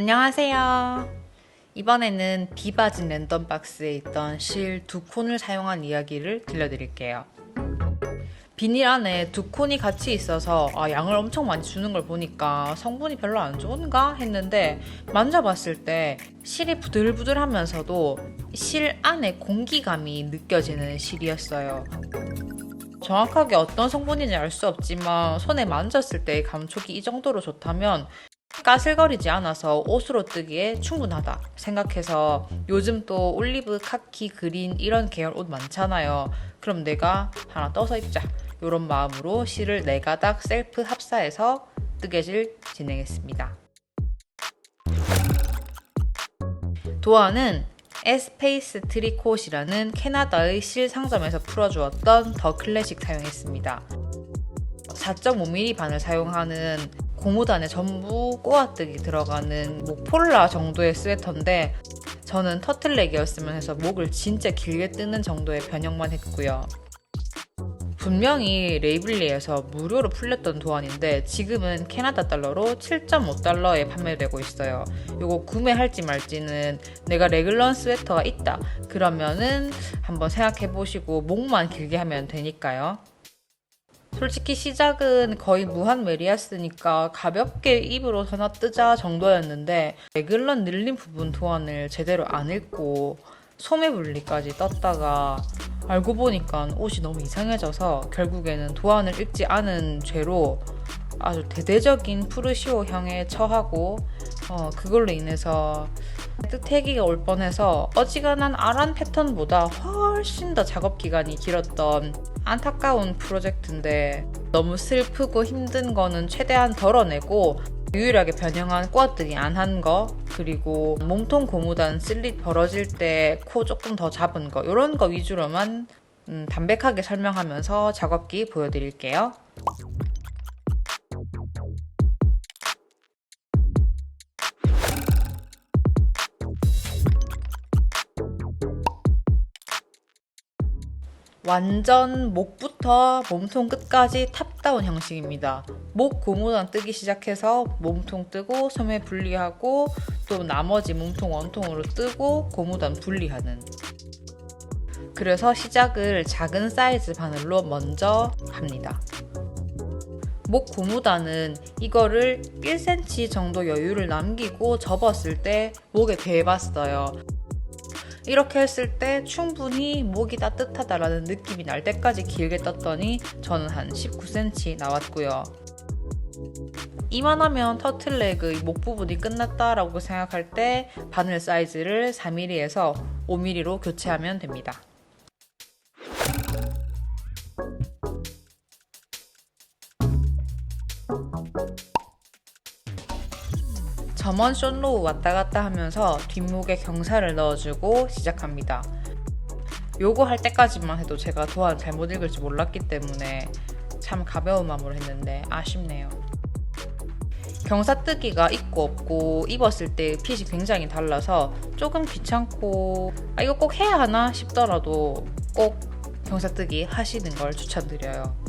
안녕하세요. 이번에는 비바진 랜덤박스에 있던 실 2콘을 사용한 이야기를 들려드릴게요. 비닐 안에 2콘이 같이 있어서 양을 엄청 많이 주는 걸 보니까 성분이 별로 안 좋은가 했는데 만져봤을 때 실이 부들부들하면서도 실 안에 공기감이 느껴지는 실이었어요. 정확하게 어떤 성분인지 알 수 없지만 손에 만졌을 때의 감촉이 이 정도로 좋다면 까슬거리지 않아서 옷으로 뜨기에 충분하다 생각해서 요즘 또 올리브, 카키, 그린 이런 계열 옷 많잖아요. 그럼 내가 하나 떠서 입자. 이런 마음으로 실을 4가닥 셀프 합사해서 뜨개질 진행했습니다. 도안은 에스페이스 트리콧이라는 캐나다의 실 상점에서 풀어주었던 더 클래식 사용했습니다. 4.5mm 바늘 사용하는 고무단에 전부 꼬아뜨기 들어가는 폴라 정도의 스웨터인데 저는 터틀넥이었으면 해서 목을 진짜 길게 뜨는 정도의 변형만 했고요. 분명히 레이블리에서 무료로 풀렸던 도안인데 지금은 캐나다 달러로 7.5달러에 판매되고 있어요. 이거 구매할지 말지는 내가 레귤런 스웨터가 있다 그러면은 한번 생각해보시고 목만 길게 하면 되니까요. 솔직히 시작은 거의 무한 메리아스니까 가볍게 입으로 하나 뜨자 정도였는데 레귤런 늘린 부분 도안을 제대로 안 읽고 소매분리까지 떴다가 알고 보니까 옷이 너무 이상해져서 결국에는 도안을 읽지 않은 죄로 아주 대대적인 푸르시오형에 처하고 그걸로 인해서 뜻태기가 올 뻔해서 어지간한 아란 패턴보다 훨씬 더 작업 기간이 길었던 안타까운 프로젝트인데 너무 슬프고 힘든 거는 최대한 덜어내고 유일하게 변형한 꼬아뜨기 안 한 거 그리고 몸통 고무단 슬릿 벌어질 때 코 조금 더 잡은 거 이런 거 위주로만 담백하게 설명하면서 작업기 보여드릴게요. 완전 목부터 몸통 끝까지 탑다운 형식입니다. 목 고무단 뜨기 시작해서 몸통 뜨고 소매 분리하고 또 나머지 몸통 원통으로 뜨고 고무단 분리하는. 그래서 시작을 작은 사이즈 바늘로 먼저 합니다. 목 고무단은 이거를 1cm 정도 여유를 남기고 접었을 때 목에 대봤어요. 이렇게 했을 때 충분히 목이 따뜻하다라는 느낌이 날 때까지 길게 떴더니 저는 한 19cm 나왔고요. 이만하면 터틀넥의 목 부분이 끝났다라고 생각할 때 바늘 사이즈를 4mm에서 5mm로 교체하면 됩니다. 점원 숏로우 왔다 갔다 하면서 뒷목에 경사를 넣어주고 시작합니다. 요거 할 때까지만 해도 제가 도안 잘못 읽을지 몰랐기 때문에 참 가벼운 마음으로 했는데 아쉽네요. 경사뜨기가 있고 없고 입었을 때 핏이 굉장히 달라서 조금 귀찮고 이거 꼭 해야 하나 싶더라도 꼭 경사뜨기 하시는 걸 추천드려요.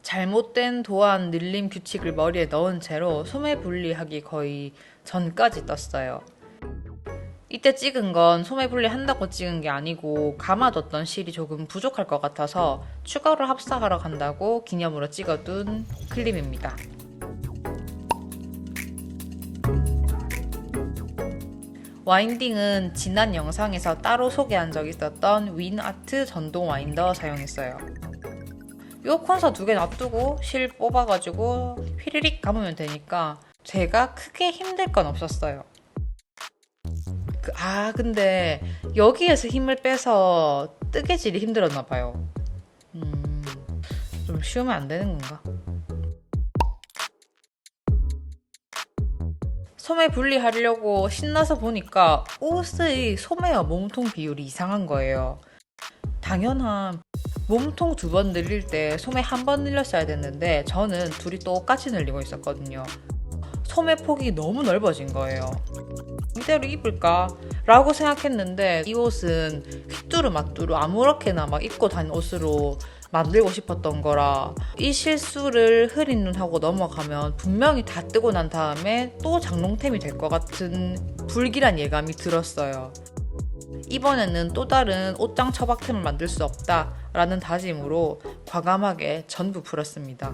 잘못된 도안 늘림 규칙을 머리에 넣은 채로 소매 분리하기 거의 전까지 떴어요. 이때 찍은 건 소매 분리 한다고 찍은 게 아니고 감아뒀던 실이 조금 부족할 것 같아서 추가로 합사하러 간다고 기념으로 찍어둔 클립입니다. 와인딩은 지난 영상에서 따로 소개한 적 있었던 윈아트 전동 와인더 사용했어요. 요 콘서 2개 놔두고 실 뽑아가지고 휘리릭 감으면 되니까 제가 크게 힘들 건 없었어요. 근데 여기에서 힘을 빼서 뜨개질이 힘들었나봐요. 좀 쉬우면 안 되는 건가? 소매 분리하려고 신나서 보니까 옷의 소매와 몸통 비율이 이상한 거예요. 당연한 몸통 2번 늘릴 때 소매 1번 늘렸어야 됐는데 저는 둘이 똑같이 늘리고 있었거든요. 소매 폭이 너무 넓어진 거예요. 이대로 입을까? 라고 생각했는데 이 옷은 휘뚜루 마뚜루 아무렇게나 막 입고 다니는 옷으로 만들고 싶었던 거라 이 실수를 흐린 눈하고 넘어가면 분명히 다 뜨고 난 다음에 또 장롱템이 될 것 같은 불길한 예감이 들었어요. 이번에는 또 다른 옷장 처박템을 만들 수 없다라는 다짐으로 과감하게 전부 풀었습니다.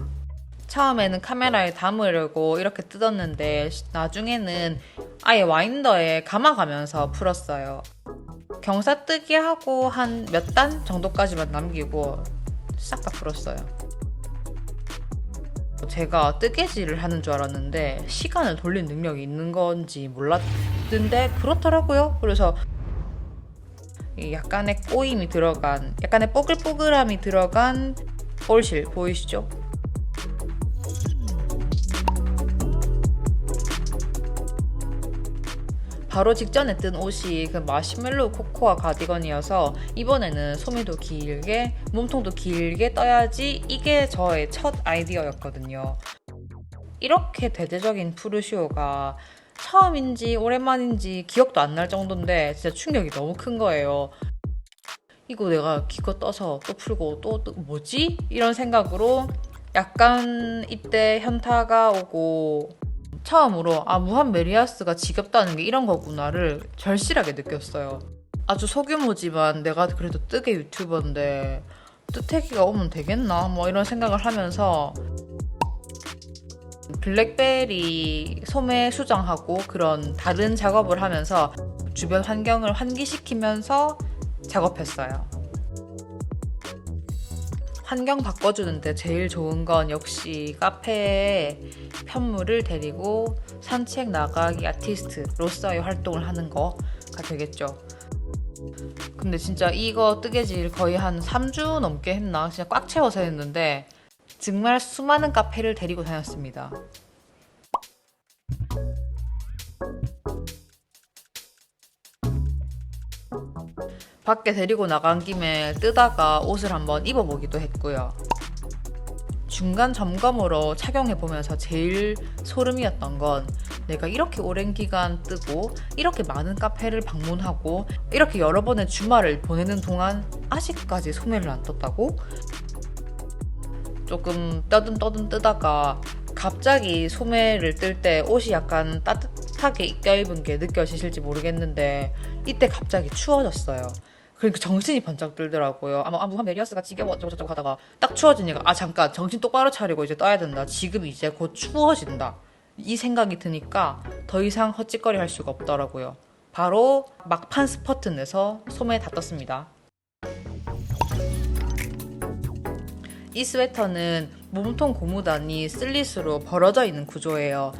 처음에는 카메라에 담으려고 이렇게 뜯었는데 나중에는 아예 와인더에 감아가면서 풀었어요. 경사뜨기 하고 한 몇 단 정도까지만 남기고 싹 다 풀었어요. 제가 뜨개질을 하는 줄 알았는데 시간을 돌릴 능력이 있는 건지 몰랐는데 그렇더라고요. 그래서 약간의 꼬임이 들어간, 약간의 뽀글뽀글함이 들어간 볼실 보이시죠? 바로 직전에 뜬 옷이 그 마시멜로우 코코아 가디건이어서 이번에는 소매도 길게, 몸통도 길게 떠야지 이게 저의 첫 아이디어였거든요. 이렇게 대대적인 푸르시오가 처음인지 오랜만인지 기억도 안 날 정도인데 진짜 충격이 너무 큰 거예요. 이거 내가 기껏 떠서 또 풀고 또 뭐지? 이런 생각으로 약간 이때 현타가 오고 처음으로 무한 메리아스가 지겹다는 게 이런 거구나를 절실하게 느꼈어요. 아주 소규모지만 내가 그래도 뜨개 유튜버인데 뜨태기가 오면 되겠나? 뭐 이런 생각을 하면서 블랙베리 소매 수정하고 그런 다른 작업을 하면서 주변 환경을 환기시키면서 작업했어요. 환경 바꿔주는데 제일 좋은 건 역시 카페에 편물을 데리고 산책 나가기 아티스트로서의 활동을 하는 거가 되겠죠. 근데 진짜 이거 뜨개질 거의 한 3주 넘게 했나? 진짜 꽉 채워서 했는데 정말 수많은 카페를 데리고 다녔습니다. 밖에 데리고 나간 김에 뜨다가 옷을 한번 입어보기도 했고요. 중간 점검으로 착용해보면서 제일 소름이었던 건 내가 이렇게 오랜 기간 뜨고 이렇게 많은 카페를 방문하고 이렇게 여러 번의 주말을 보내는 동안 아직까지 소매를 안 떴다고? 조금 떠듬 뜨다가 갑자기 소매를 뜰 때 옷이 약간 따뜻하게 껴입은 게 느껴지실지 모르겠는데 이때 갑자기 추워졌어요. 그러니까 정신이 번쩍 들더라고요. 무한 메리아스가 지겨워 어쩌고저쩌고 하다가 딱 추워지니까 잠깐 정신 똑바로 차리고 이제 떠야 된다. 지금 이제 곧 추워진다. 이 생각이 드니까 더 이상 헛짓거리 할 수가 없더라고요. 바로 막판 스퍼트 내서 소매 다 떴습니다. 이 스웨터는 몸통 고무단이 슬릿으로 벌어져 있는 구조예요.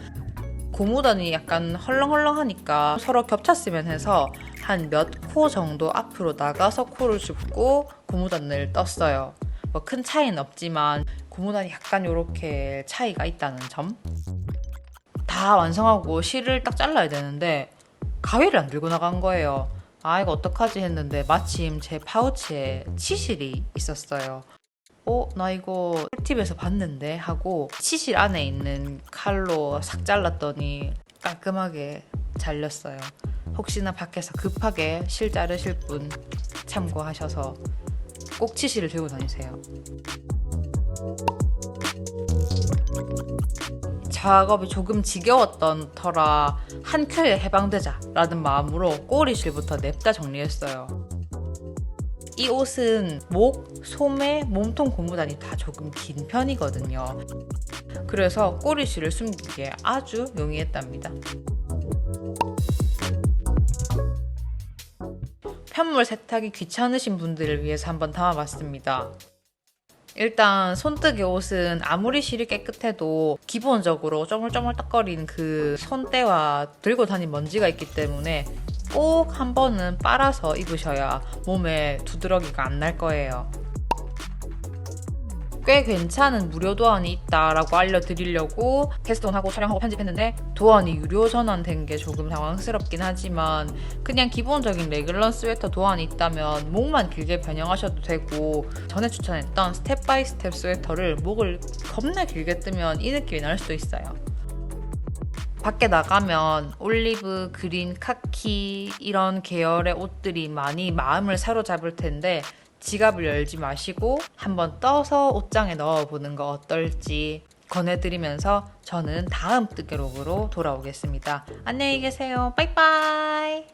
고무단이 약간 헐렁헐렁하니까 서로 겹쳤으면 해서 한 몇 코 정도 앞으로 나가서 코를 줍고 고무단을 떴어요. 뭐 큰 차이는 없지만 고무단이 약간 이렇게 차이가 있다는 점. 다 완성하고 실을 딱 잘라야 되는데 가위를 안 들고 나간 거예요. 이거 어떡하지 했는데 마침 제 파우치에 치실이 있었어요. 나 이거 꿀팁에서 봤는데 하고 치실 안에 있는 칼로 싹 잘랐더니 깔끔하게 잘렸어요. 혹시나 밖에서 급하게 실 자르실 분 참고하셔서 꼭 치실을 들고 다니세요. 작업이 조금 지겨웠던 터라 한 큐에 해방되자라는 마음으로 꼬리실부터 냅다 정리했어요. 이 옷은 목, 소매, 몸통 고무단이 다 조금 긴 편이거든요. 그래서 꼬리실을 숨기기에 아주 용이했답니다. 편물 세탁이 귀찮으신 분들을 위해서 한번 담아봤습니다. 일단 손뜨개 옷은 아무리 실이 깨끗해도 기본적으로 쪼물쪼물떡거리는 그 손때와 들고 다닌 먼지가 있기 때문에 꼭 한 번은 빨아서 입으셔야 몸에 두드러기가 안 날 거예요. 꽤 괜찮은 무료 도안이 있다라고 알려드리려고 테스트하고 촬영하고 편집했는데 도안이 유료 전환된 게 조금 당황스럽긴 하지만 그냥 기본적인 레귤런 스웨터 도안이 있다면 목만 길게 변형하셔도 되고 전에 추천했던 스텝 바이 스텝 스웨터를 목을 겁나 길게 뜨면 이 느낌이 날 수도 있어요. 밖에 나가면 올리브, 그린, 카키 이런 계열의 옷들이 많이 마음을 사로잡을 텐데 지갑을 열지 마시고 한번 떠서 옷장에 넣어보는 거 어떨지 권해드리면서 저는 다음 뜨개록으로 돌아오겠습니다. 안녕히 계세요. 빠이빠이.